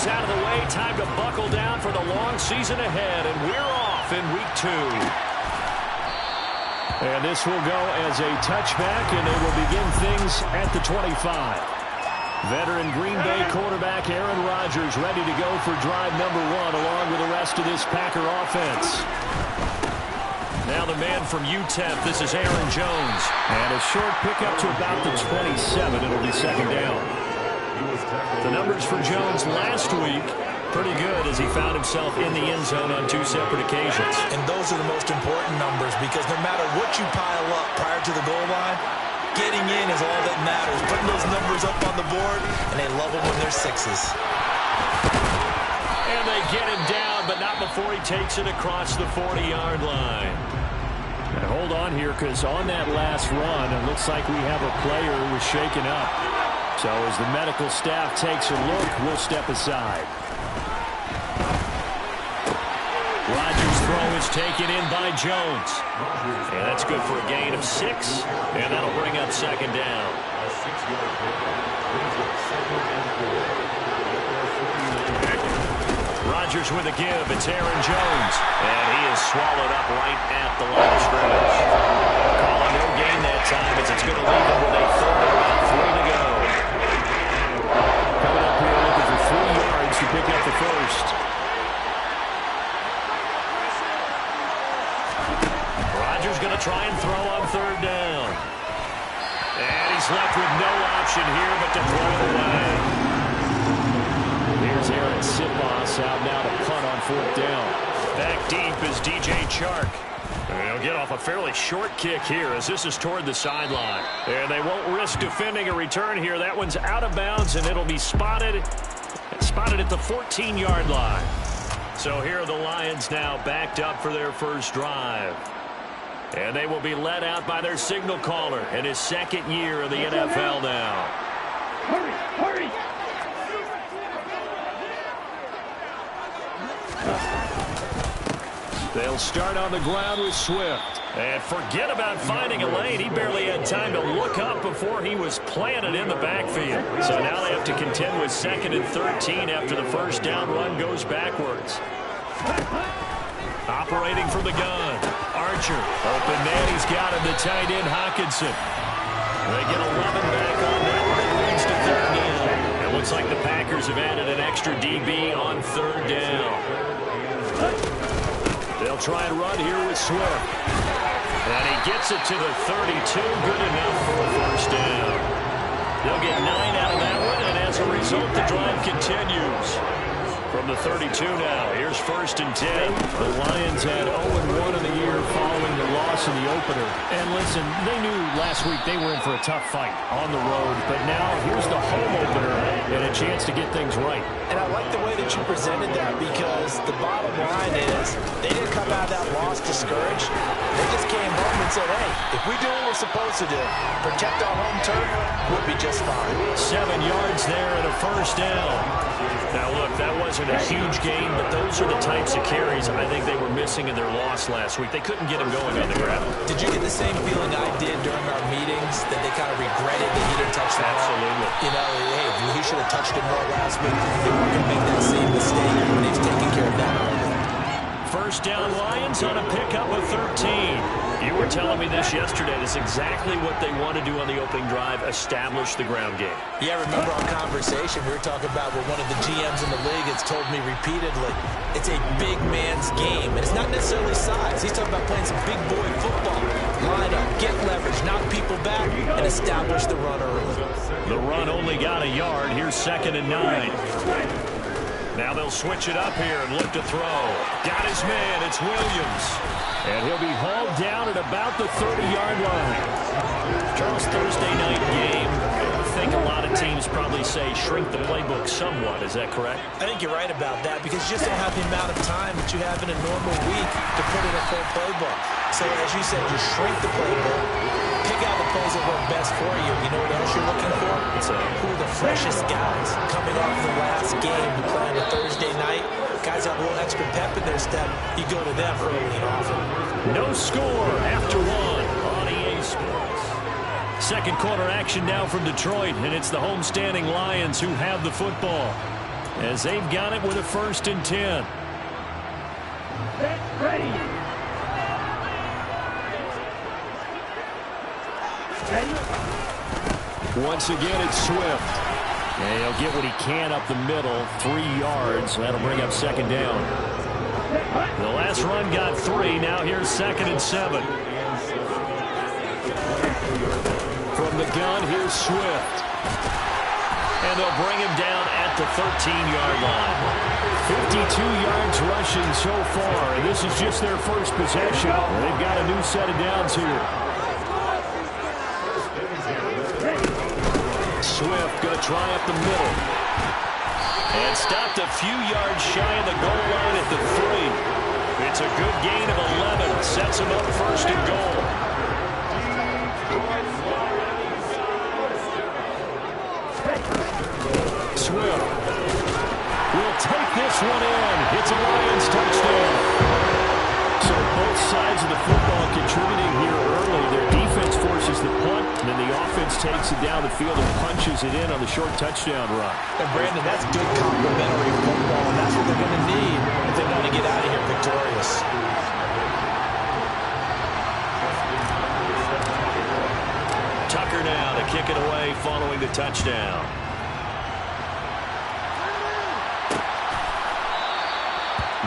those out of the way, time to buckle down for the long season ahead, and we're off in week 2. And this will go as a touchback, and they will begin things at the 25. Veteran Green Bay quarterback Aaron Rodgers ready to go for drive number 1 along with the rest of this Packer offense. Now the man from UTEP, this is Aaron Jones. And a short pickup to about the 27. It'll be second down. The numbers for Jones last week, pretty good as he found himself in the end zone on 2 separate occasions. And those are the most important numbers because no matter what you pile up prior to the goal line, getting in is all that matters. Putting those numbers up on the board, and they love them when they're 6s. And they get him down, but not before he takes it across the 40-yard line. And hold on here, because on that last run, it looks like we have a player who was shaken up. So as the medical staff takes a look, we'll step aside. Rodgers' throw is taken in by Jones. And that's good for a gain of 6. And that'll bring up second down. Rodgers with a give. It's Aaron Jones. And he is swallowed up right at the line of scrimmage. Call a no gain that time as it's going to leave him with a third and about 3 to go. Coming up here looking for 3 yards to pick up the first. Rodgers going to try and throw on third down. And he's left with no option here but to throw it away. Here's Aaron Sitbos out now to punt on 4th down. Back deep is DJ Chark. And he'll get off a fairly short kick here as this is toward the sideline. And they won't risk defending a return here. That one's out of bounds, and it'll be spotted at the 14-yard line. So here are the Lions now backed up for their first drive. And they will be led out by their signal caller in his 2nd year in the NFL now. Hurry, hurry! They'll start on the ground with Swift. And forget about finding a lane. He barely had time to look up before he was planted in the backfield. So now they have to contend with 2nd and 13 after the first down run goes backwards. Operating from the gun. Archer. Open man. He's got him. The tight end, Hockenson. They get 11 back on that one. It leads to 3rd down. It looks like the Packers have added an extra DB on 3rd down. They'll try and run here with Swift. And he gets it to the 32. Good enough for a first down. They'll get 9 out of that one, and as a result, the drive continues. From the 32 now, here's 1st and 10. The Lions had 0-1 in the year following the loss in the opener. And listen, they knew last week they were in for a tough fight on the road. But now here's the home opener and a chance to get things right. And I like the way that you presented that because the bottom line is they didn't come out of that loss discouraged. They just came home and said, hey, if we do what we're supposed to do, protect our home turf, we'll be just fine. 7 yards there and a first down. Now, look, that wasn't a huge gain, but those are the types of carries I think they were missing in their loss last week. They couldn't get him going on the ground. Did you get the same feeling I did during our meetings, that they kind of regretted that he didn't touch the ball? Absolutely. You know, hey, he should have touched it more last week. They weren't going to make that same mistake, and they've taken care of that already. First down Lions on a pickup of 13. You were telling me this yesterday. That's exactly what they want to do on the opening drive, establish the ground game. Yeah, remember our conversation? We were talking about what one of the GMs in the league has told me repeatedly. It's a big man's game, and it's not necessarily size. He's talking about playing some big boy football. Line up, get leverage, knock people back, and establish the run early. The run only got a yard. Here's 2nd and 9. Now they'll switch it up here and look to throw. Got his man. It's Williams. And he'll be hauled down at about the 30-yard line. Charles, Thursday night game. I think a lot of teams probably say shrink the playbook somewhat. Is that correct? I think you're right about that because you just don't have the amount of time that you have in a normal week to put in a full playbook. So as you said, you shrink the playbook, pick out the plays that work best for you. You know what else you're looking for? Who are the freshest guys coming off the last game to play on a Thursday night? Guys have a little extra pep in their step. You go to them early and often. No score after 1 on EA Sports. Second quarter action now from Detroit, and it's the homestanding Lions who have the football. as they've got it with a 1st and 10. Set, ready. Ready. Once again, it's Swift. And he'll get what he can up the middle, 3 yards. That'll bring up 2nd down. The last run got 3. Now here's 2nd and 7. From the gun, here's Swift. And they'll bring him down at the 13-yard line. 52 yards rushing so far, and this is just their first possession. They've got a new set of downs here. Swift going to try up the middle. And stopped a few yards shy of the goal line at the 3. It's a good gain of 11. Sets him up 1st and goal. Swift will take this one in. It's a Lions touchdown. So both sides of the football contributing here early. Their defense forces the punt, and then the offense takes it down the field and punches it in on the short touchdown run. And Brandon, that's good complementary football, and that's what they're going to need if they want to get out of here victorious. Tucker now to kick it away following the touchdown.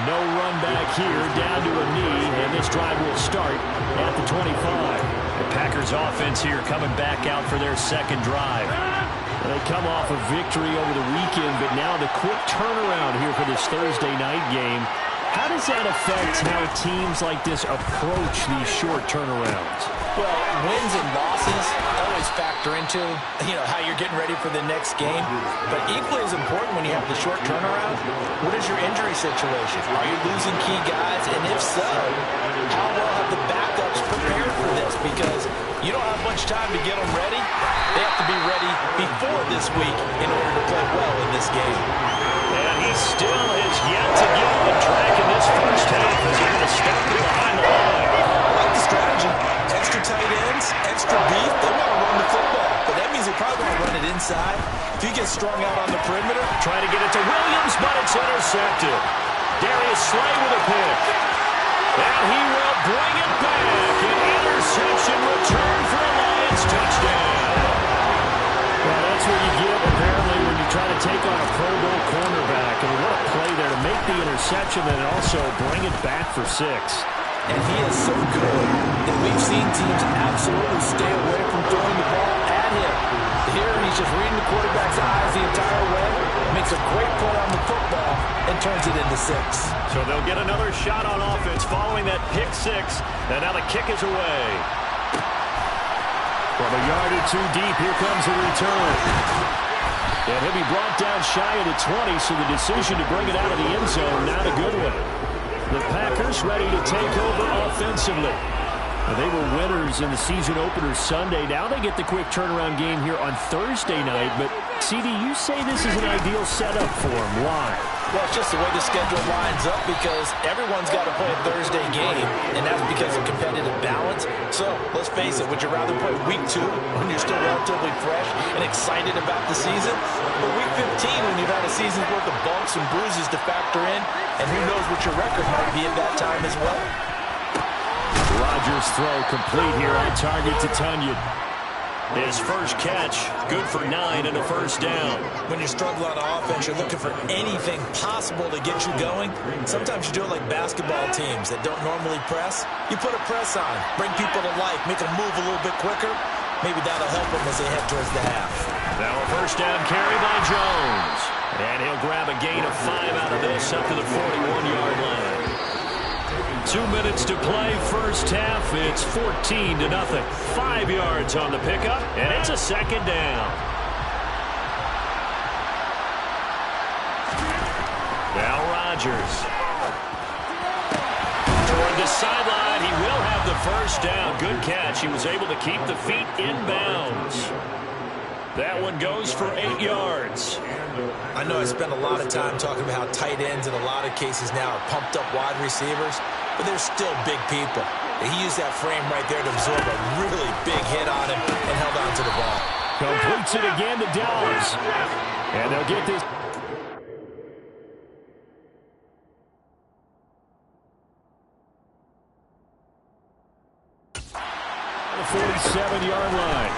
No run back here, down to a knee, and this drive will start at the 25. The Packers offense here coming back out for their 2nd drive. They come off a victory over the weekend, but now the quick turnaround here for this Thursday night game. How does that affect how teams like this approach these short turnarounds? Well, wins and losses always factor into, how you're getting ready for the next game. But equally as important when you have the short turnaround, what is your injury situation? Are you losing key guys? And if so, how well have the backups prepared for this? Because you don't have much time to get them ready. They have to be ready before this week in order to play well in this game. And he still is yet to get on track in this first half as he's going to start behind the line. I like the strategy. Extra tight ends, extra beef. They want to run the football, but that means they probably want to run it inside. If you get strung out on the perimeter, try to get it to Williams, but it's intercepted. Darius Slay with a pick. And he will bring it back. An interception return for a Lions touchdown. Well, that's what you get, apparently, when you try to take on a Pro Bowl cornerback. And what a play there to make the interception and also bring it back for 6. And he is so good that we've seen teams absolutely stay away from throwing the ball at him. Here he's just reading the quarterback's eyes the entire way, makes a great play on the football, and turns it into 6. So they'll get another shot on offense following that pick 6, and now the kick is away. From a yard or 2 deep, here comes the return. And he'll be brought down shy of the 20, so the decision to bring it out of the end zone, not a good one. The Packers ready to take over offensively. They were winners in the season opener Sunday. Now they get the quick turnaround game here on Thursday night. But, CD, you say this is an ideal setup for them. Why? Well, it's just the way the schedule lines up because everyone's got to play a Thursday game, and that's because of competitive balance. So, let's face it, would you rather play week 2 when you're still relatively fresh and excited about the season? Or week 15 when you've had a season's worth of bumps and bruises to factor in, and who knows what your record might be at that time as well? Rodgers' throw complete here on target to Tunyon. His first catch, good for 9 and a first down. When you're struggling on offense, you're looking for anything possible to get you going. Sometimes you do it like basketball teams that don't normally press. You put a press on, bring people to life, make them move a little bit quicker. Maybe that'll help them as they head towards the half. Now a first down carry by Jones. And he'll grab a gain of 5 out of this up to the 41-yard line. 2 minutes to play, first half. It's 14-0. 5 yards on the pickup, and it's a second down. Now Rodgers. Toward the sideline, he will have the first down. Good catch. He was able to keep the feet in bounds. That one goes for 8 yards. I know I spend a lot of time talking about how tight ends in a lot of cases now are pumped up wide receivers, but they're still big people. And he used that frame right there to absorb a really big hit on him and held on to the ball. Completes it again to Dallas. And they'll get this. down the 47-yard line.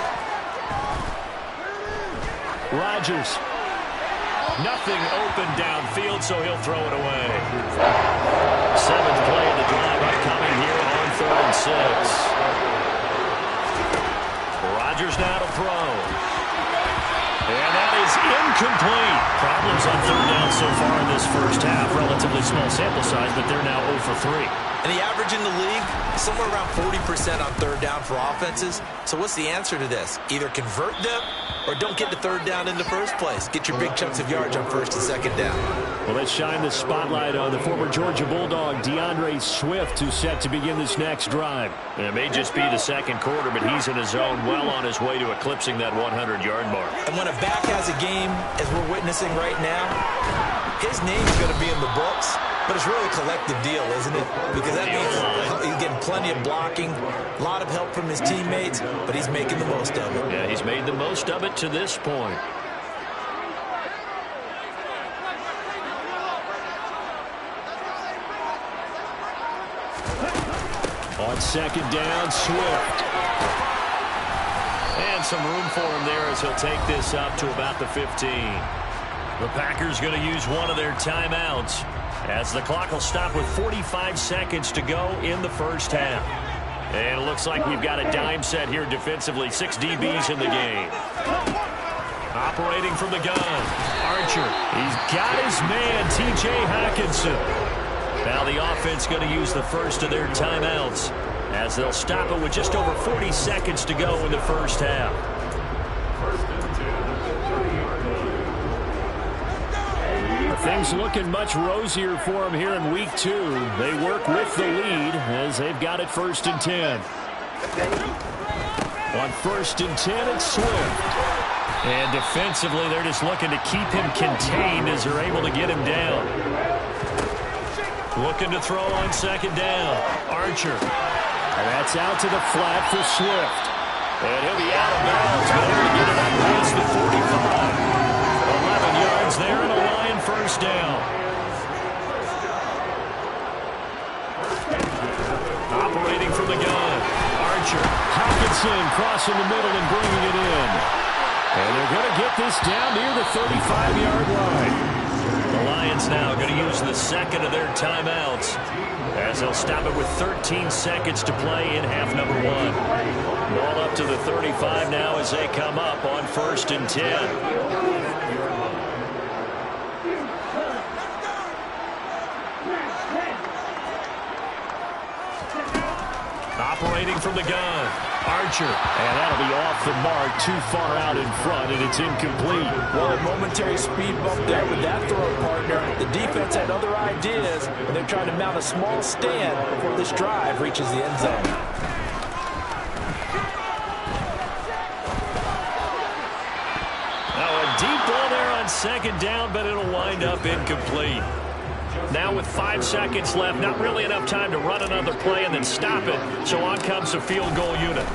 Rodgers. Nothing open downfield, so he'll throw it away. 7th play of the drive upcoming here on 3rd and 6. Rodgers now to throw. And that is incomplete. Problems on 3rd down so far in this first half. Relatively small sample size, but they're now 0 for 3. And the average in the league, somewhere around 40% on 3rd down for offenses. So what's the answer to this? Either convert them or don't get the 3rd down in the first place. Get your big chunks of yards on 1st and 2nd down. Well, let's shine the spotlight on the former Georgia Bulldog, DeAndre Swift, who's set to begin this next drive. It may just be the 2nd quarter, but he's in his zone, well on his way to eclipsing that 100-yard mark. And when a back has a game, as we're witnessing right now, his name's going to be in the books. But it's really a collective deal, isn't it? Because that means he's getting plenty of blocking, a lot of help from his teammates, but he's making the most of it. Yeah, he's made the most of it to this point. On 2nd down, Swift. And some room for him there as he'll take this up to about the 15. The Packers going to use one of their timeouts, as the clock will stop with 45 seconds to go in the first half. And it looks like we've got a dime set here defensively. 6 DBs in the game. Operating from the gun, Archer. He's got his man, T.J. Hockenson. Now the offense going to use the first of their timeouts, as they'll stop it with just over 40 seconds to go in the first half. Things looking much rosier for them here in week 2. They work with the lead as they've got it 1st and 10. On 1st and 10, it's Swift. And defensively, they're just looking to keep him contained as they're able to get him down. Looking to throw on 2nd down. Archer. And that's out to the flat for Swift. And he'll be out of bounds, but able to get it up past the 45. 11 yards there and a Lion 1st down. Operating from the gun, Archer. Hockenson crossing the middle and bringing it in. And they're going to get this down near the 35-yard line. The Lions now going to use the 2nd of their timeouts, as they'll stop it with 13 seconds to play in half number 1. Ball up to the 35 now as they come up on 1st and 10. Operating from the gun, Archer. And that'll be off the mark, too far out in front, and it's incomplete. Well, a momentary speed bump there with that throw, partner. The defense had other ideas, and they're trying to mount a small stand before this drive reaches the end zone. Now a deep ball there on 2nd down, but it'll wind up incomplete. Now with 5 seconds left, not really enough time to run another play and then stop it. So on comes the field goal unit.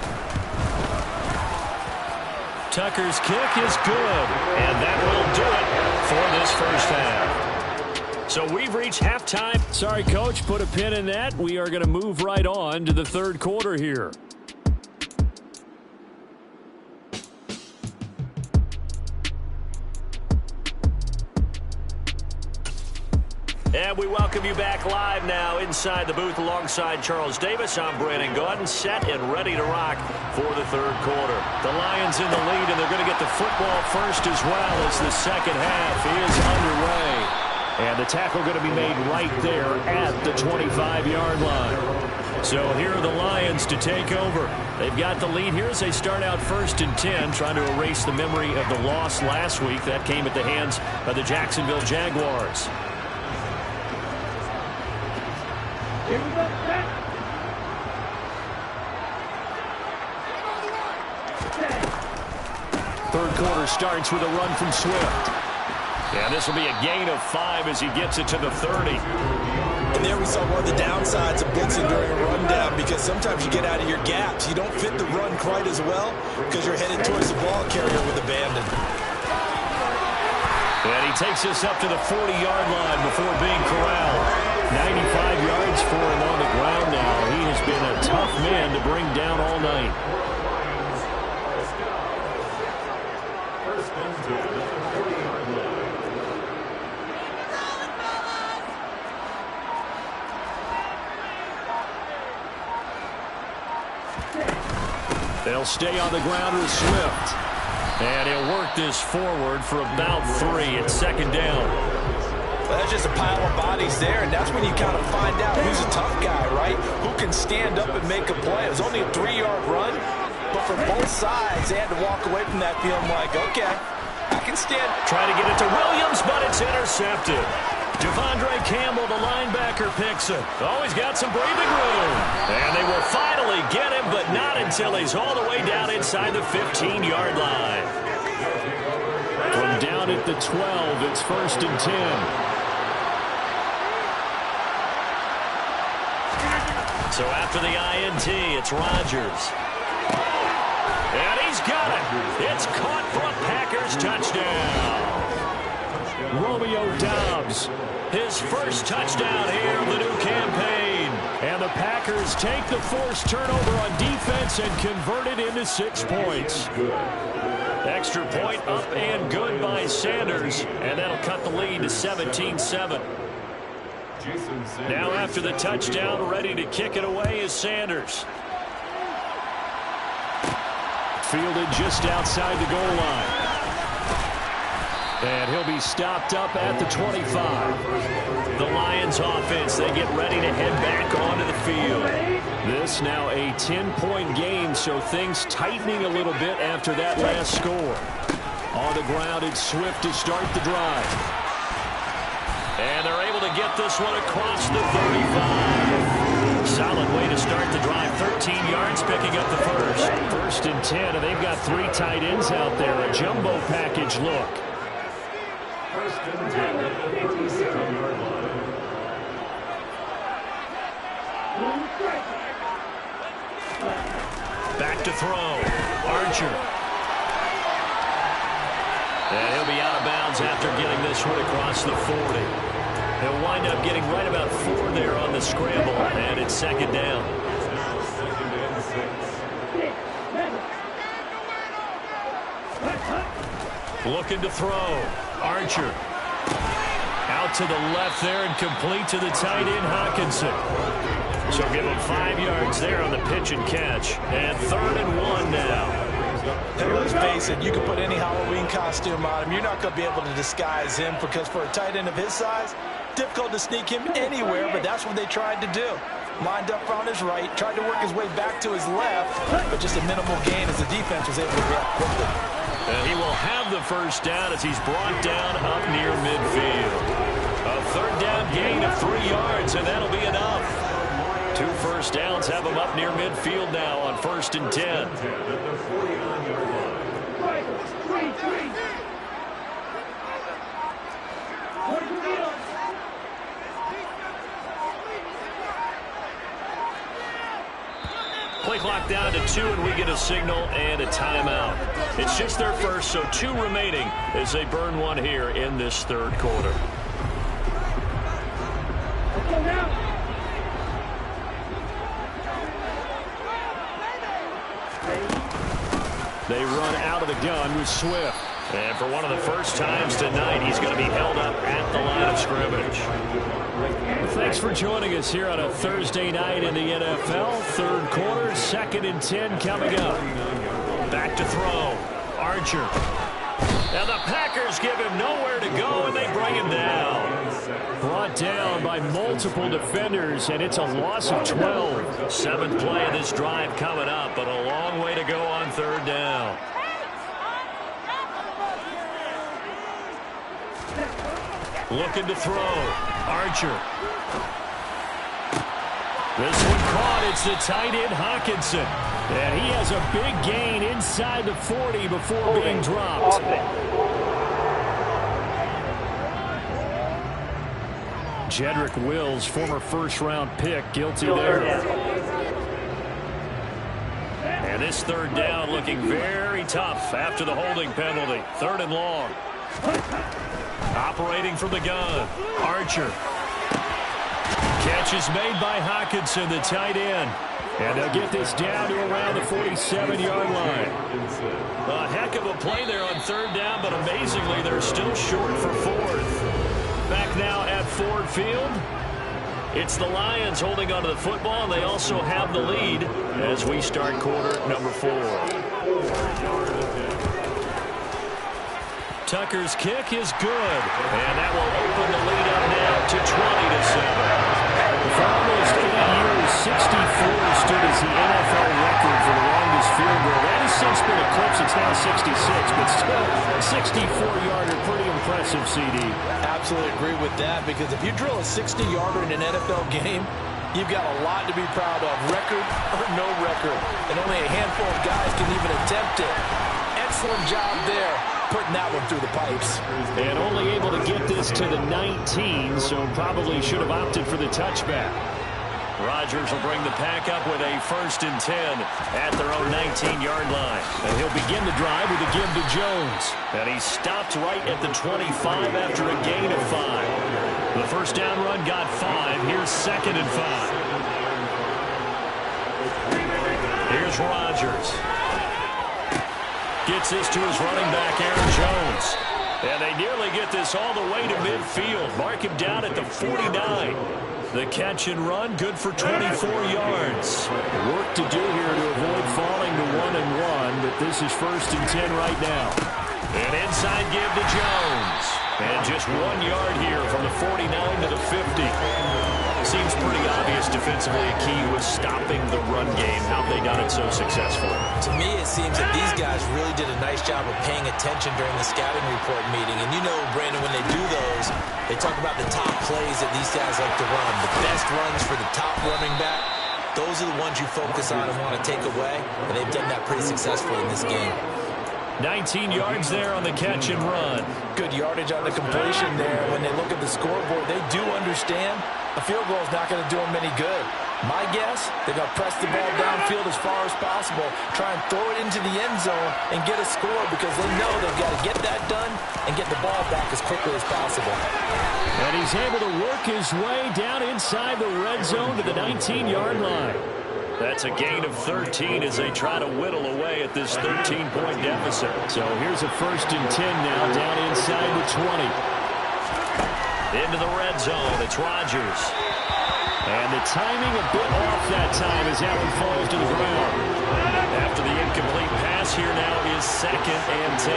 Tucker's kick is good, and that will do it for this first half. So we've reached halftime. Sorry, Coach, put a pin in that. We are going to move right on to the 3rd quarter here. And we welcome you back live now inside the booth alongside Charles Davis. I'm Brandon Gaudin, set and ready to rock for the 3rd quarter. The Lions in the lead, and they're going to get the football first as well as the 2nd half is underway. And the tackle going to be made right there at the 25-yard line. So here are the Lions to take over. They've got the lead here as they start out 1st and 10, trying to erase the memory of the loss last week. That came at the hands of the Jacksonville Jaguars. Third quarter starts with a run from Swift. And this will be a gain of 5 as he gets it to the 30. And there we saw one of the downsides of blitzing during a rundown, because sometimes you get out of your gaps. You don't fit the run quite as well because you're headed towards the ball carrier with abandon. And he takes this up to the 40-yard line before being corralled. 95 yards for him on the ground now. He has been a tough man to bring down all night. They'll stay on the ground with Swift. And he'll work this forward for about 3. It's second down. Well, that's just a pile of bodies there, and that's when you kind of find out who's a tough guy, right? Who can stand up and make a play. It was only a 3-yard run, but for both sides, they had to walk away from that feeling like, okay, I can stand. Trying to get it to Williams, but it's intercepted. Devondre Campbell, the linebacker, picks it. Oh, he's got some breathing room. And they will finally get him, but not until he's all the way down inside the 15-yard line. From down at the 12, it's 1st and 10. So after the INT, it's Rodgers. And he's got it. It's caught for a Packers touchdown. Romeo Doubs, his first touchdown here of the new campaign. And the Packers take the forced turnover on defense and convert it into 6 points. Extra point up and good by Sanders, and that'll cut the lead to 17-7. Now after the touchdown, ready to kick it away is Sanders. Fielded just outside the goal line. And he'll be stopped up at the 25. The Lions offense, they get ready to head back onto the field. This now a 10-point game, so things tightening a little bit after that last score. On the ground, it's Swift to start the drive. And they're able to get this one across the 35. Solid way to start the drive. 13 yards, picking up the first. 1st and 10, and they've got 3 tight ends out there. A jumbo package look. Back to throw. Archer. And he'll be out of bounds after getting this one across the 40. He'll wind up getting right about 4 there on the scramble, and it's second down. Looking to throw. Archer. Out to the left there and complete to the tight end, Hockenson. So give him 5 yards there on the pitch and catch. And 3rd and 1 now. And let's face it, you can put any Halloween costume on him. You're not going to be able to disguise him because for a tight end of his size, difficult to sneak him anywhere, but that's what they tried to do. Lined up on his right, tried to work his way back to his left, but just a minimal gain as the defense was able to react quickly. And he will have the first down as he's brought down up near midfield. A 3rd down gain of 3 yards, and that'll be enough. 2 first downs have him up near midfield now on 1st and 10. Play clock down to 2, and we get a signal and a timeout. It's just their first, so 2 remaining as they burn one here in this 3rd quarter. They run out of the gun with Swift. And for one of the first times tonight, he's going to be held up at the line of scrimmage. Thanks for joining us here on a Thursday night in the NFL. 3rd quarter, 2nd and 10 coming up. Back to throw. Archer. And the Packers give him nowhere to go, and they bring him down. Brought down by multiple defenders, and it's a loss of 12. 7th play of this drive coming up, but a long way to go on 3rd down. Looking to throw. Archer. This one caught. It's the tight end, Hockenson. And he has a big gain inside the 40 before being dropped. Jedrick Wills, former first-round pick, guilty there. And this 3rd down looking very tough after the holding penalty. 3rd and long. Operating from the gun. Archer. Catch is made by Hockenson, the tight end. And they'll get this down to around the 47-yard line. A heck of a play there on third down, but amazingly, they're still short for fourth. Back now at Ford Field. It's the Lions holding onto the football. They also have the lead as we start quarter number 4. Tucker's kick is good, and that will open the lead up now to 20-7. For almost 8 years, 64 stood as the NFL record for the longest field goal. That has since been eclipsed. It's now 66, but still a 64-yarder, pretty impressive, CD. Absolutely agree with that, because if you drill a 60-yarder in an NFL game, you've got a lot to be proud of, record or no record. And only a handful of guys can even attempt it. Excellent job there, putting that one through the pipes. And only able to get this to the 19, so probably should have opted for the touchback. Rodgers will bring the pack up with a 1st and 10 at their own 19-yard line. And he'll begin the drive with a give to Jones. And he stopped right at the 25 after a gain of 5. The first down run got 5. Here's 2nd and 5. Here's Rodgers. Gets this to his running back, Aaron Jones. And they nearly get this all the way to midfield. Mark him down at the 49. The catch and run, good for 24 yards. Work to do here to avoid falling to 1-1, but this is 1st and 10 right now. An inside give to Jones. And just 1 yard here from the 49 to the 50. Seems pretty obvious defensively a key was stopping the run game. How have they done it so successfully? To me, it seems that these guys really did a nice job of paying attention during the scouting report meeting. And you know, Brandon, when they do those, they talk about the top plays that these guys like to run. The best runs for the top running back. Those are the ones you focus on and want to take away. And they've done that pretty successfully in this game. 19 yards there on the catch and run. Good yardage on the completion there. When they look at the scoreboard, they do understand a field goal is not going to do them any good. My guess, they're going to press the ball downfield as far as possible, try and throw it into the end zone and get a score, because they know they've got to get that done and get the ball back as quickly as possible. And he's able to work his way down inside the red zone to the 19-yard line. That's a gain of 13 as they try to whittle away at this 13-point deficit. So here's a 1st and 10 now down inside the 20. Into the red zone, it's Rodgers. And the timing a bit off that time as Allen falls to the ground. After the incomplete pass, here now is 2nd and 10.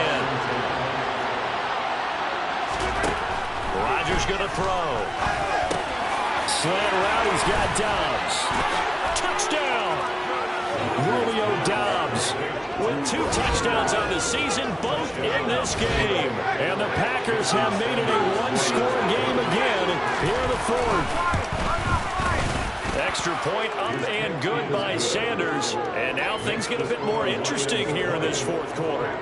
Rodgers going to throw. Slant route, he's got Dobbs. Touchdown! Julio Dobbs with 2 touchdowns on the season, both in this game. And the Packers have made it a 1-score game again here in the 4th. Extra point up and good by Sanders. And now things get a bit more interesting here in this 4th quarter.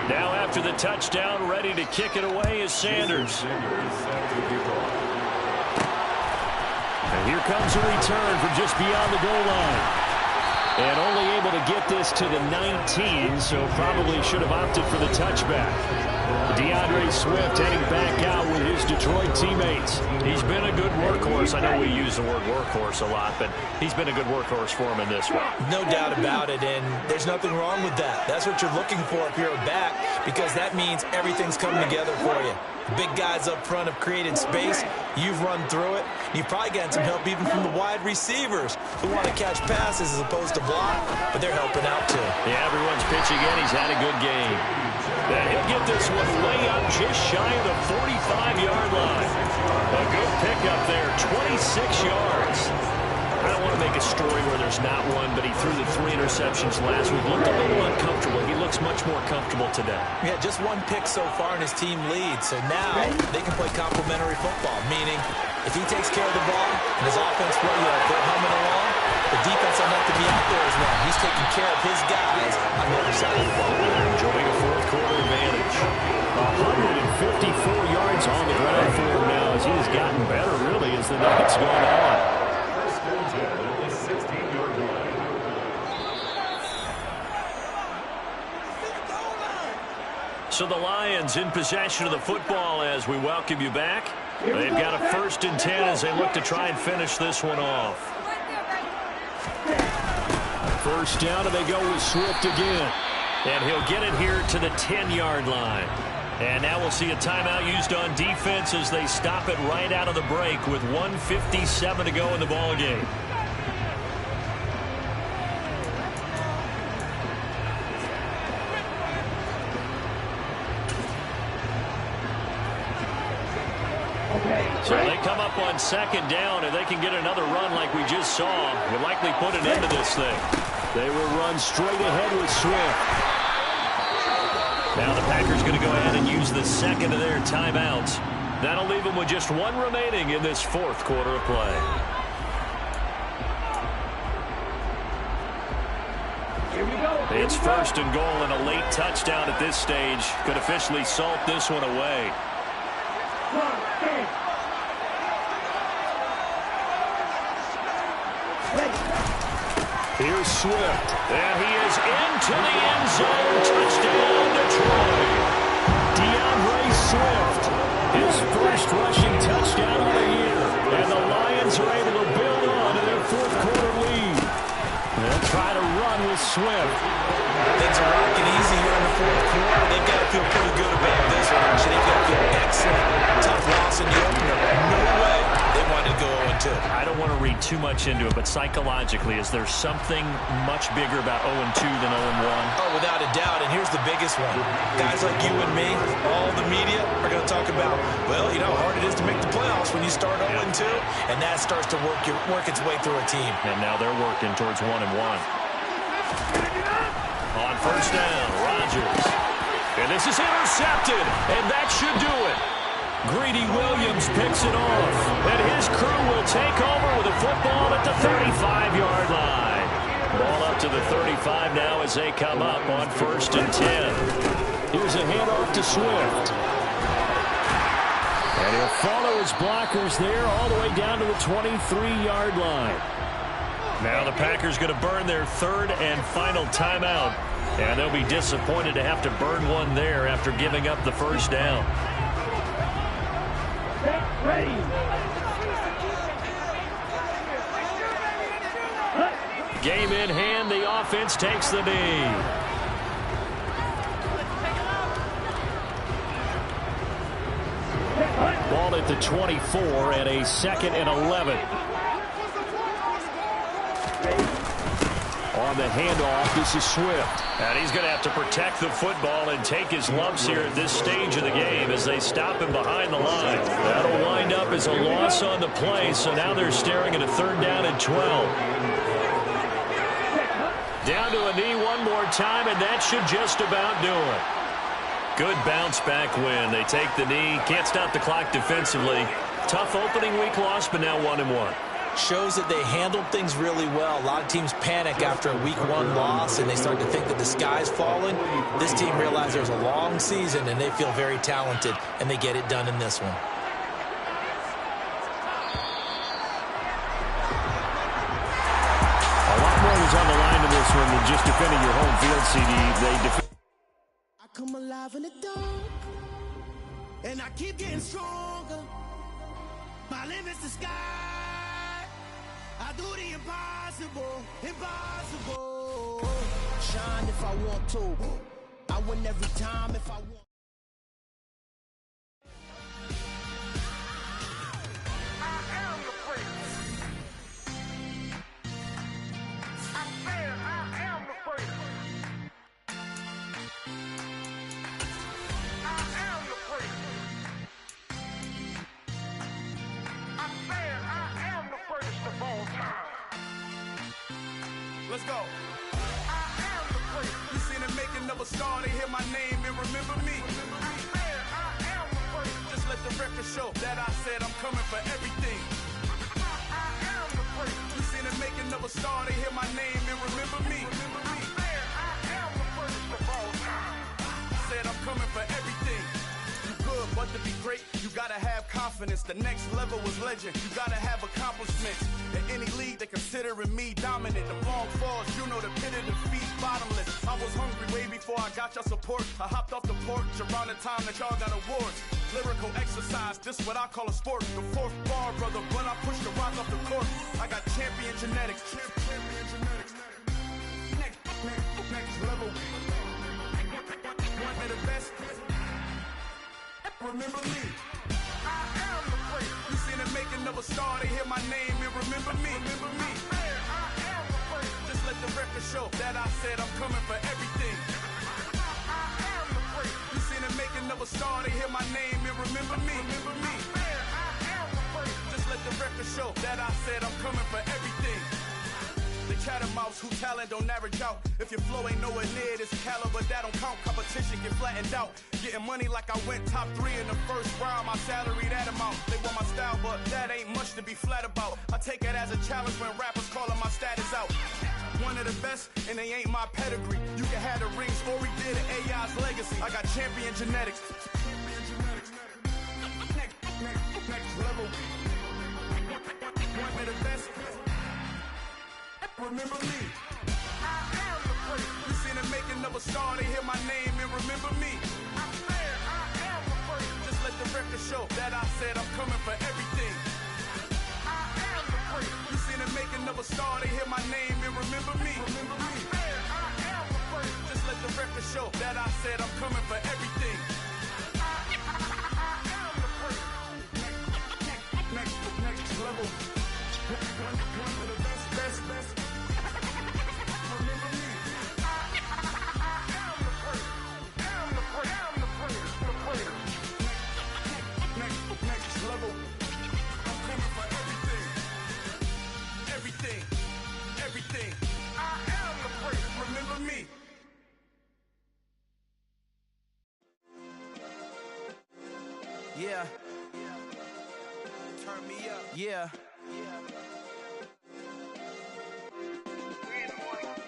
Now after the touchdown, ready to kick it away is Sanders. And here comes a return from just beyond the goal line. And only able to get this to the 19, so probably should have opted for the touchback. DeAndre Swift heading back out with his Detroit teammates. He's been a good workhorse. I know we use the word workhorse a lot, but he's been a good workhorse for him in this one. No doubt about it, and there's nothing wrong with that. That's what you're looking for if you're a back, because that means everything's coming together for you. Big guys up front have created space. You've run through it. You've probably gotten some help even from the wide receivers who want to catch passes as opposed to block, but they're helping out too. Yeah, everyone's pitching in. He's had a good game. And he'll get this one way up just shy of the 45-yard line. A good pickup there, 26 yards. I don't want to make a story where there's not one, but he threw the 3 interceptions last week. Looked a little uncomfortable. He looks much more comfortable today. Yeah, just 1 pick so far and his team leads. So now they can play complementary football, meaning if he takes care of the ball and his offense, they're humming along, the defense will have to be out there as well. He's taking care of his guys on the other side of the ball. Enjoying a 4th quarter advantage. 154 yards on the ground for him now as he's gotten better, really, as the night's gone on. So the Lions in possession of the football as we welcome you back. They've got a 1st and 10 as they look to try and finish this one off. First down, and they go with Swift again. And he'll get it here to the 10-yard line. And now we'll see a timeout used on defense as they stop it right out of the break with 1:57 to go in the ballgame. So they come up on second down, and they can get another run like we just saw. Would likely put an end to this thing. They will run straight ahead with Swift. Now the Packers going to go ahead and use the second of their timeouts. That'll leave them with just one remaining in this fourth quarter of play. Here we go. It's first and goal, and a late touchdown at this stage could officially salt this one away. Here's Swift. And he is into the end zone. Touchdown, Detroit. DeAndre Swift, his first rushing touchdown of the year. And the Lions are able to build on to their fourth quarter lead. They'll try to run with Swift. Things are rocking easy here in the fourth quarter. They've got to feel pretty good about this one. Actually, they've got to feel excellent. Tough loss in the opener. No way they wanted to go 0-2. I don't want to read too much into it, but psychologically, is there something much bigger about 0-2 than 0-1? Oh, without a doubt, and here's the biggest one. Guys like you and me, all the media are going to talk about, well, you know how hard it is to make the playoffs when you start 0-2, and that starts to work its way through a team. And now they're working towards 1-1. On first down, Rodgers. And this is intercepted, and that should do it. Greedy Williams picks it off, and his crew will take over with a football at the 35-yard line. Ball up to the 35 now as they come up on first and 10. Here's a handoff to Swift. And he'll follow his blockers there all the way down to the 23-yard line. Now the Packers going to burn their third and final timeout, and they'll be disappointed to have to burn one there after giving up the first down. Ready. Game in hand, the offense takes the knee. Ball at the 24 and a 2nd and 11. On the handoff, this is Swift. And he's going to have to protect the football and take his lumps here at this stage of the game as they stop him behind the line. That'll wind up as a loss on the play, so now they're staring at a third down and 12. Down to a knee one more time, and that should just about do it. Good bounce back win. They take the knee, can't stop the clock defensively. Tough opening week loss, but now 1-1. Shows that they handled things really well. A lot of teams panic after a week 1 loss, and they start to think that the sky's falling. This team realized there's a long season, and they feel very talented, and they get it done in this one. A lot more is on the line in this one than just defending your home field, CD. I come alive in the dark, and I keep getting stronger. My limit's the sky. I do the impossible, impossible. Shine if I want to. I win every time if I want. Let's go. You seen the making of a star, they hear my name and remember me. Just let the record show that I said I'm coming for everything. You seen the making of a star, they hear my name and remember me. Said I'm coming for everything. You good, but to be great, you gotta have confidence. The next level was legend. You gotta have accomplishments. In any league, they considering me dominant. The long falls, you know the pit of defeat, bottomless. I was hungry way before I got your support. I hopped off the porch around the time that y'all got awards. Lyrical exercise, this what I call a sport. The fourth bar, brother, when I push the rock off the court. I got champion genetics. remember me. I am the great. You seen the making of a star, they hear my name and remember me. Remember me. I am the great. Just let the record show that I said I'm coming for everything. I am the great. You seen the making of a star, they hear my name and remember me. Remember me. I am the great. Just let the record show that I said I'm coming for everything. The chattermouths who talent don't average out. If your flow ain't nowhere near this caliber, that don't count. Competition get flattened out. Getting money like I went top 3 in the first round. My salary that amount. They want my style, but that ain't much to be flat about. I take it as a challenge when rappers calling my status out. One of the best, and they ain't my pedigree. You can have the rings, or we did an AI's legacy. I got champion genetics. Next level. One of the best. Remember me. I am the great. You seen the making of a star, they hear my name and remember me. I am the great. Just let the record show that I said I'm coming for everything. I am the great. You seen the making of a star, they hear my name and remember me. Remember me. I am the great. Just let the record show that I said I'm coming for everything. I am the great. Next level. One of the best. Level. I'm coming for everything. I am the great. Remember me. Yeah. Turn me up. Yeah.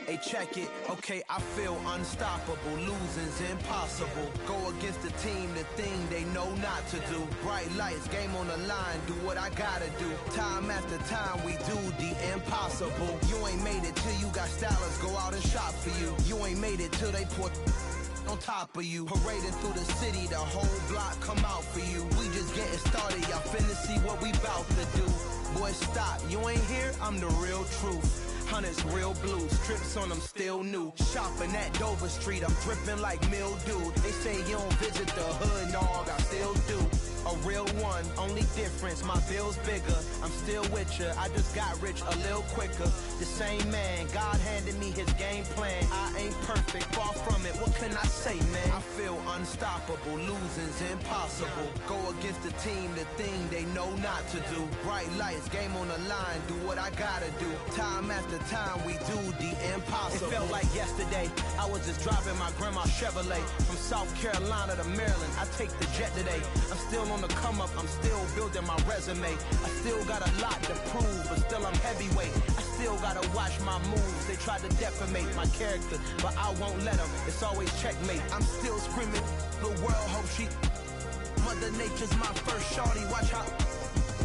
Hey, check it. Okay, I feel unstoppable. Losing's impossible. Go against the team, the thing they know not to do. Bright lights, game on the line, do what I gotta do. Time after time, we do the impossible. You ain't made it till you got stylists go out and shop for you. You ain't made it till they put on top of you. Parading through the city, the whole block come out for you. We just getting started, y'all finna see what we bout to do. Boy, stop, you ain't here, I'm the real truth. Hunters, real blue, strips on them still new. Shopping at Dover Street, I'm dripping like mildew. They say you don't visit the hood, dog, I still do. A real one, only difference, my bill's bigger. I'm still with ya, I just got rich a little quicker. The same man, God handed me his game plan. I ain't perfect, far from it, what can I say, man? I feel unstoppable, losing's impossible. Go against the team, the thing they know not to do. Bright lights, game on the line, do what I gotta do. Time after time, we do the impossible. It felt like yesterday, I was just driving my grandma's Chevrolet. From South Carolina to Maryland, I take the jet today. I'm still on the come up, I'm still building my resume. I still got a lot to prove, but still I'm heavyweight. I still gotta watch my moves. They tried to defamate my character, but I won't let them. It's always checkmate. I'm still screaming, the world hope she. Mother Nature's my first shorty. Watch how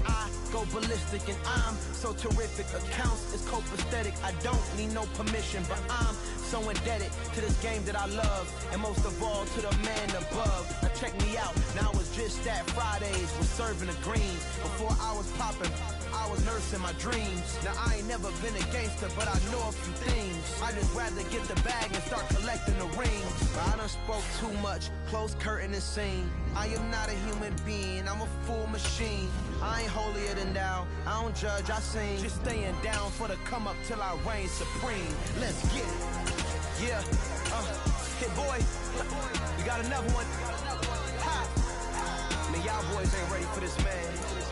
I go ballistic, and I'm so terrific. Accounts is copacetic. I don't need no permission, but I'm so indebted to this game that I love, and most of all to the man above. Now check me out, now it's just that Fridays was serving the greens. Before I was popping, I was nursing my dreams. Now I ain't never been a gangster, but I know a few things. I just rather get the bag and start collecting the rings. But I done spoke too much, close curtain and scene. I am not a human being, I'm a full machine. I ain't holier than thou, I don't judge, I sing. Just staying down for the come up till I reign supreme. Let's get it. Yeah, hey boy, we got another one. Ha! Man, y'all boys ain't ready for this, man.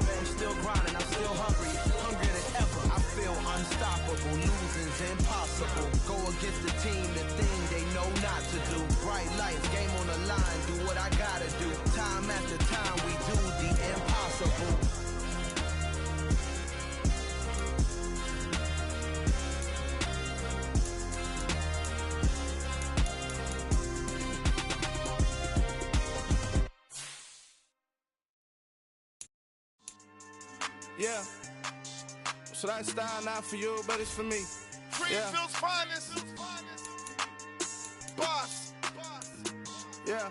I'm still grinding, I'm still hungry, hungrier than ever. I feel unstoppable, losing's impossible. Go against the team, the thing they know not to do. Bright lights, game on the line, do what I gotta do. Time after time, we do the impossible. Yeah, so that style not for you, but it's for me. Greenfield's finest. Boss. Yeah.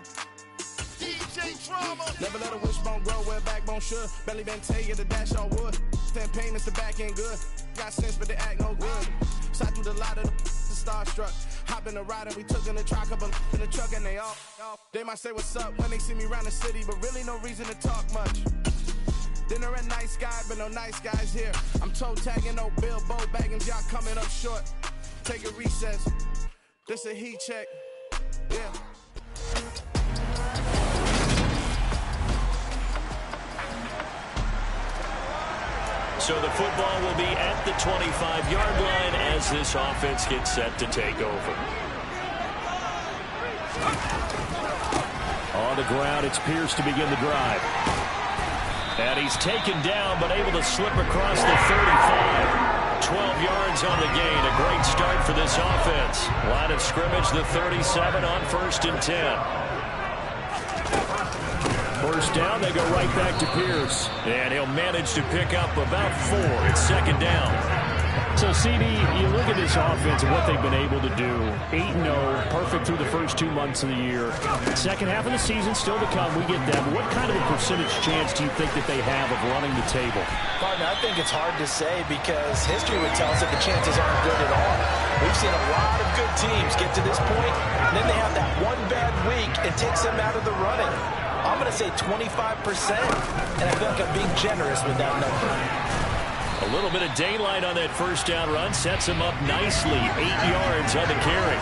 DJ Drama. Never let a wishbone grow where backbone should. Belly been taking the dash on wood. Stand payments, the back end good. Got sense, but they act no good. So I do the lot of the starstruck. Hop in the ride and we took in the truck, couple in the truck and they all. They might say what's up when they see me around the city, but really no reason to talk much. Dinner at Nice Guy, but no nice guys here. I'm toe tagging, no Bilbo Baggins, y'all coming up short. Take a recess. This a heat check. Yeah. So the football will be at the 25-yard line as this offense gets set to take over. On the ground, it's Pierce to begin the drive. And he's taken down, but able to slip across the 35. 12 yards on the gain. A great start for this offense. Line of scrimmage, the 37 on 1st and 10. First down, they go right back to Pierce. And he'll manage to pick up about 4. It's 2nd down. So, CD, you look at this offense and what they've been able to do. 8-0, perfect through the first 2 months of the year. Second half of the season still to come. We get that. But what kind of a percentage chance do you think that they have of running the table? Partner, I think it's hard to say because history would tell us that the chances aren't good at all. We've seen a lot of good teams get to this point, and then they have that one bad week. It takes them out of the running. I'm going to say 25%, and I feel like I'm being generous with that number. A little bit of daylight on that first down run sets him up nicely. 8 yards on the carry.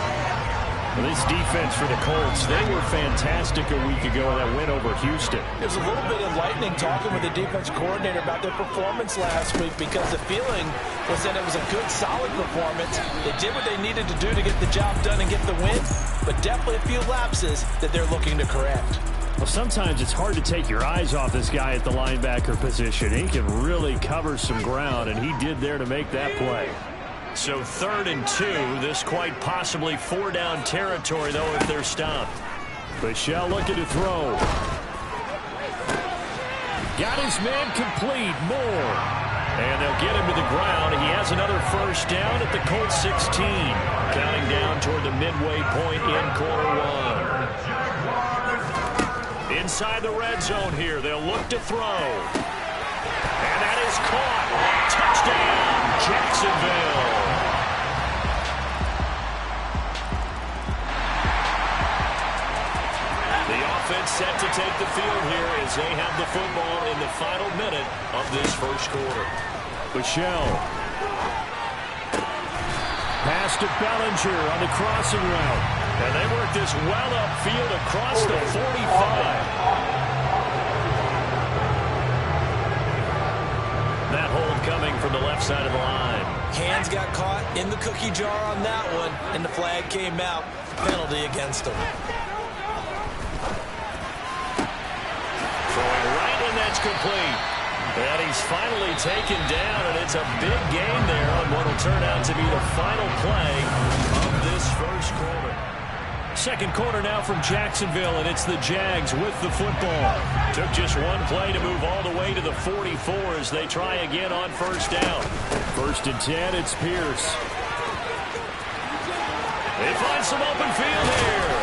Well, this defense for the Colts, they were fantastic a week ago in that win over Houston. There's a little bit of lightning talking with the defense coordinator about their performance last week because the feeling was that it was a good, solid performance. They did what they needed to do to get the job done and get the win, but definitely a few lapses that they're looking to correct. Well, sometimes it's hard to take your eyes off this guy at the linebacker position. He can really cover some ground, and he did there to make that play. So 3rd and 2. This quite possibly 4-down territory, though, if they're stopped. Michel looking to throw. Got his man complete. Moore. And they'll get him to the ground. He has another first down at the Colts 16. Counting down toward the midway point in quarter 1. Inside the red zone here. They'll look to throw. And that is caught. Touchdown, Jacksonville. The offense set to take the field here as they have the football in the final minute of this first quarter. Michel. Pass to Bellinger on the crossing route. And they work this well upfield across the 45. That hold coming from the left side of the line. Hands got caught in the cookie jar on that one, and the flag came out. Penalty against him. Throwing right, and that's complete. And he's finally taken down, and it's a big gain there on what will turn out to be the final play of this first quarter. Second quarter now from Jacksonville, and it's the Jags with the football. Took just one play to move all the way to the 44 as they try again on first down. 1st and 10, it's Pierce. They find some open field here.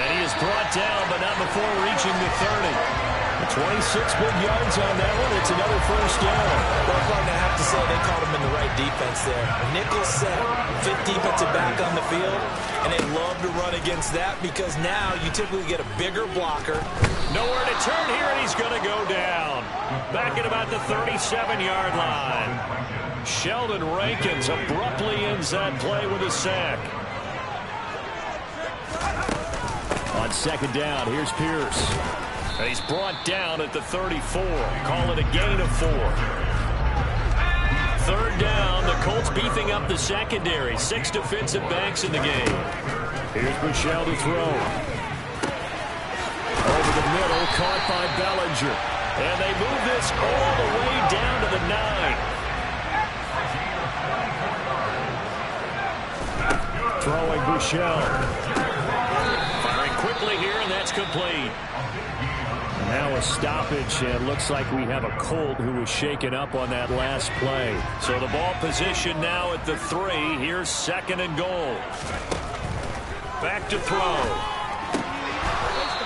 And he is brought down, but not before reaching the 30. 26 big yards on that one. It's another first down. Well, I have to say they caught him in the right defense there. Nickel set, 5th defensive back on the field, and they love to run against that because now you typically get a bigger blocker. Nowhere to turn here, and he's going to go down. Back at about the 37-yard line. Sheldon Rankins abruptly ends that play with a sack. On 2nd down, here's Pierce. And he's brought down at the 34. Call it a gain of 4. 3rd down, the Colts beefing up the secondary. 6 defensive backs in the game. Here's Michel to throw. Over the middle, caught by Bellinger. And they move this all the way down to the 9. Throwing Michel. Firing quickly here, and that's complete. Now a stoppage, and looks like we have a Colt who was shaken up on that last play. So the ball position now at the 3. Here's 2nd and goal. Back to throw.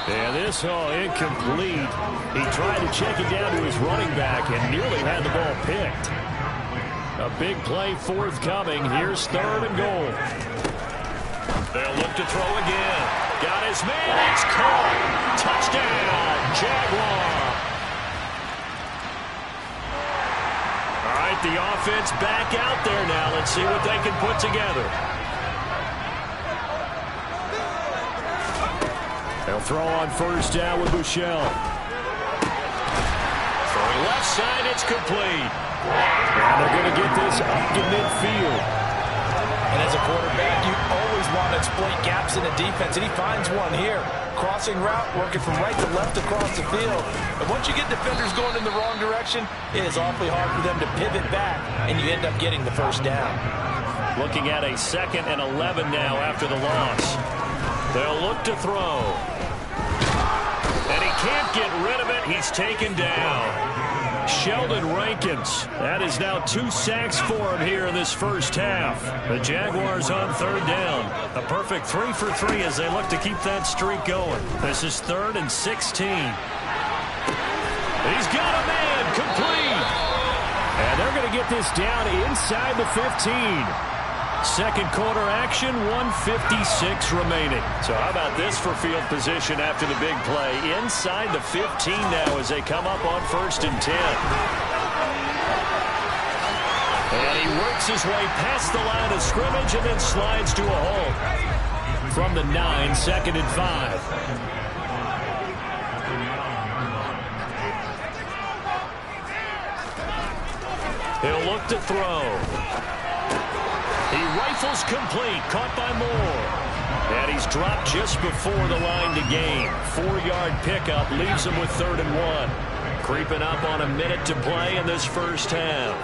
And this, incomplete. He tried to check it down to his running back and nearly had the ball picked. A big play forthcoming. Here's 3rd and goal. to throw again. Got his man. It's caught. Touchdown, Jaguar. All right, the offense back out there now. Let's see what they can put together. They'll throw on first down with Buechele. Throwing left side, it's complete. And they're going to get this up to midfield. And as a quarterback, you always want to exploit gaps in the defense, and he finds one here. Crossing route, working from right to left across the field. And once you get defenders going in the wrong direction, it is awfully hard for them to pivot back, and you end up getting the first down. Looking at a 2nd and 11 now after the loss. They'll look to throw. And he can't get rid of it. He's taken down. Sheldon Rankins. That is now 2 sacks for him here in this first half. The Jaguars on 3rd down. A perfect 3 for 3 as they look to keep that streak going. This is 3rd and 16. He's got a man complete. And they're going to get this down inside the 15. Second quarter action, 1:56 remaining. So how about this for field position after the big play? Inside the 15 now as they come up on 1st and 10. And he works his way past the line of scrimmage and then slides to a halt. From the 9, 2nd and 5. He'll look to throw. He rifles complete, caught by Moore. And he's dropped just before the line to gain. 4-yard pickup leaves him with 3rd and 1. Creeping up on a minute to play in this first half.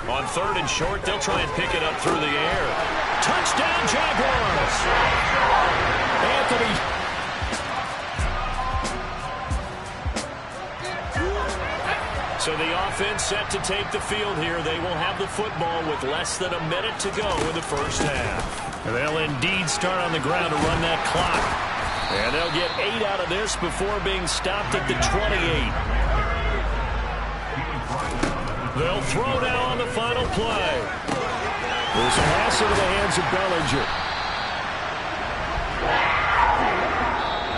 On 3rd and short, they'll try and pick it up through the air. Touchdown, Jaguars! Anthony. So the offense set to take the field here. They will have the football with less than a minute to go in the first half. And they'll indeed start on the ground to run that clock. And they'll get 8 out of this before being stopped at the 28. They'll throw now on the final play. There's a pass into the hands of Bellinger.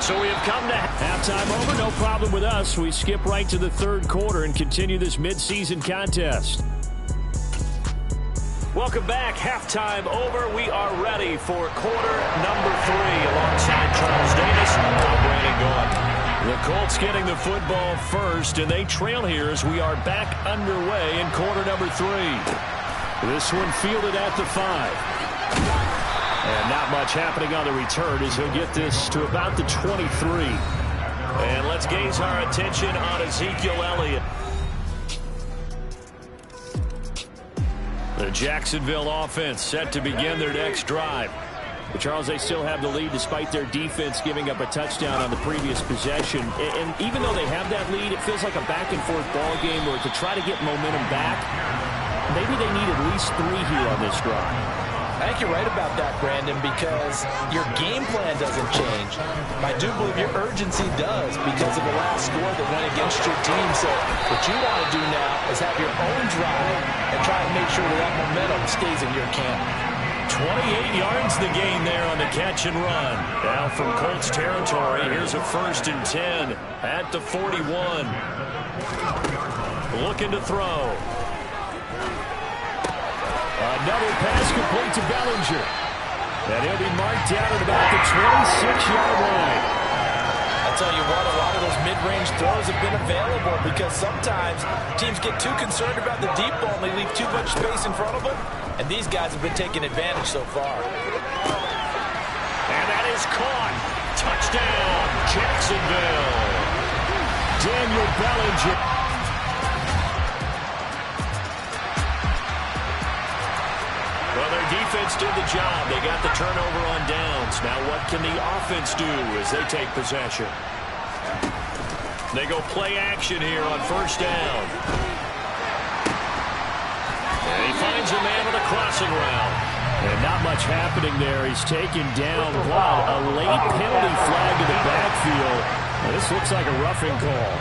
So we have come to halftime over. No problem with us. We skip right to the 3rd quarter and continue this midseason contest. Welcome back. Halftime over. We are ready for quarter number 3 alongside Charles Davis. I'm Brandon Gaudin. The Colts getting the football first, and they trail here as we are back underway in quarter number 3. This one fielded at the 5. And not much happening on the return as he'll get this to about the 23. And let's gaze our attention on Ezekiel Elliott. The Jacksonville offense set to begin their next drive. But Charles, they still have the lead despite their defense giving up a touchdown on the previous possession. And even though they have that lead, it feels like a back-and-forth ball game where to try to get momentum back, maybe they need at least 3 here on this drive. I think you're right about that, Brandon, because your game plan doesn't change. I do believe your urgency does because of the last score that went against your team. So what you want to do now is have your own drive and try and make sure that momentum stays in your camp. 28 yards the gain there on the catch and run. Now from Colts territory, here's a 1st and 10 at the 41. Looking to throw. Another pass complete to Bellinger. And he'll be marked down at about the 26-yard line. I'll tell you what, a lot of those mid-range throws have been available because sometimes teams get too concerned about the deep ball and they leave too much space in front of them. And these guys have been taking advantage so far. And that is caught. Touchdown, Jacksonville. Daniel Bellinger. Well, their defense did the job. They got the turnover on downs. Now what can the offense do as they take possession? They go play action here on 1st down. And he finds a man on a crossing route. And not much happening there. He's taken down. Wow, a late penalty flag in the backfield. Now, this looks like a roughing call.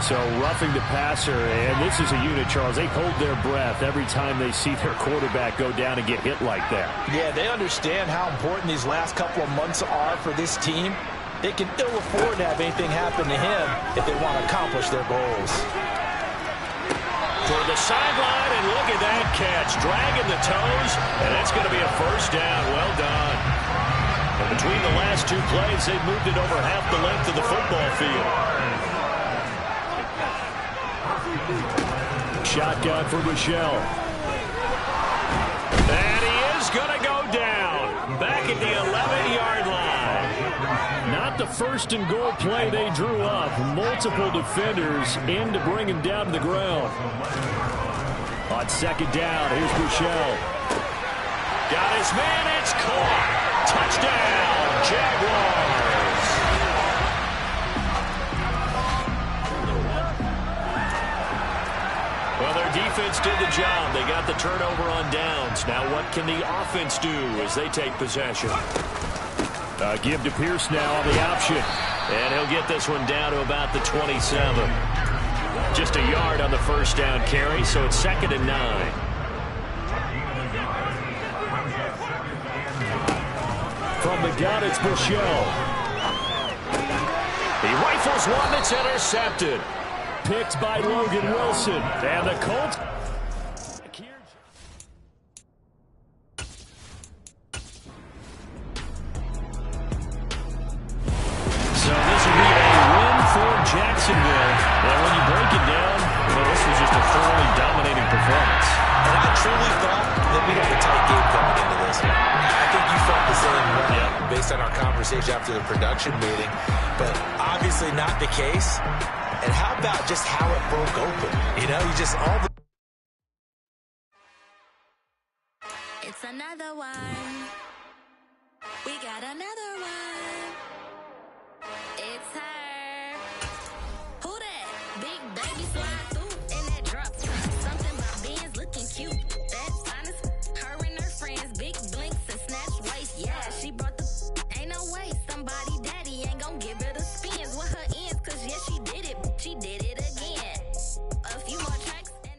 So roughing the passer, and this is a unit, Charles. They hold their breath every time they see their quarterback go down and get hit like that. Yeah, they understand how important these last couple of months are for this team. They can ill afford to have anything happen to him if they want to accomplish their goals. For the sideline, and look at that catch. Dragging the toes, and that's going to be a first down. Well done. And between the last two plays, they've moved it over half the length of the football field. Shotgun for Michelle. And he is going to go down. Back at the 11-yard line. Not the first and goal play they drew up. Multiple defenders in to bring him down to the ground. On second down, here's Michelle. Got his man, it's caught. Touchdown, Jaguars. Well, their defense did the job. They got the turnover on downs. Now what can the offense do as they take possession? Give to Pierce now on the option. And he'll get this one down to about the 27. Just a yard on the first down carry, so it's 2nd and 9. From the gun, it's Michelle. He rifles one that's intercepted. Picked by Logan Wilson. And the Colts. So this will be a win for Jacksonville. And when you break it down, well, this was just a thoroughly dominating performance. And I truly thought that we'd have a tight game coming into this. I think you felt the same way based on our conversation after the production meeting. But obviously not the case. And how about just how it broke open? You know, you just all the... It's another one. We got another one. It's her. Who that? Big baby slide through in that drop. Something about Benz looking cute. That's honest. Her and her friends, big blinks and snatch waist. Yeah, she brought the... Ain't no way somebody daddy ain't gonna give her the spins with her ends. Cause yeah, she did it. She did it again. A few more tracks and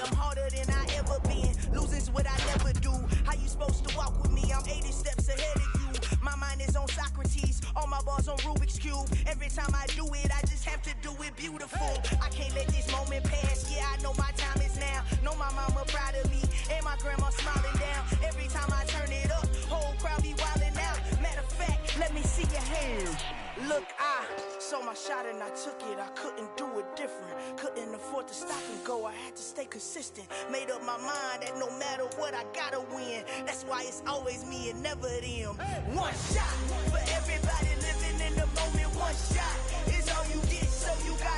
I'm harder than I ever been. Losing's what I never do. How you supposed to walk with me? I'm 80 steps ahead of you. My mind is on Socrates. All my bars on Rubik's Cube. Every time I do it, I just have to do it beautiful. I can't let this moment pass. Yeah, I know my time is now. Know my mama proud of me. And my grandma smiling down. Every time I turn it up, whole crowd be wildin' out. Matter of fact, let me see your hands. Look, I saw my shot and I took it. I couldn't do it different. Couldn't afford to stop and go. I had to stay consistent. Made up my mind that no matter what, I gotta win. That's why it's always me and never them. One shot for everybody living in the moment. One shot is all you get, so you got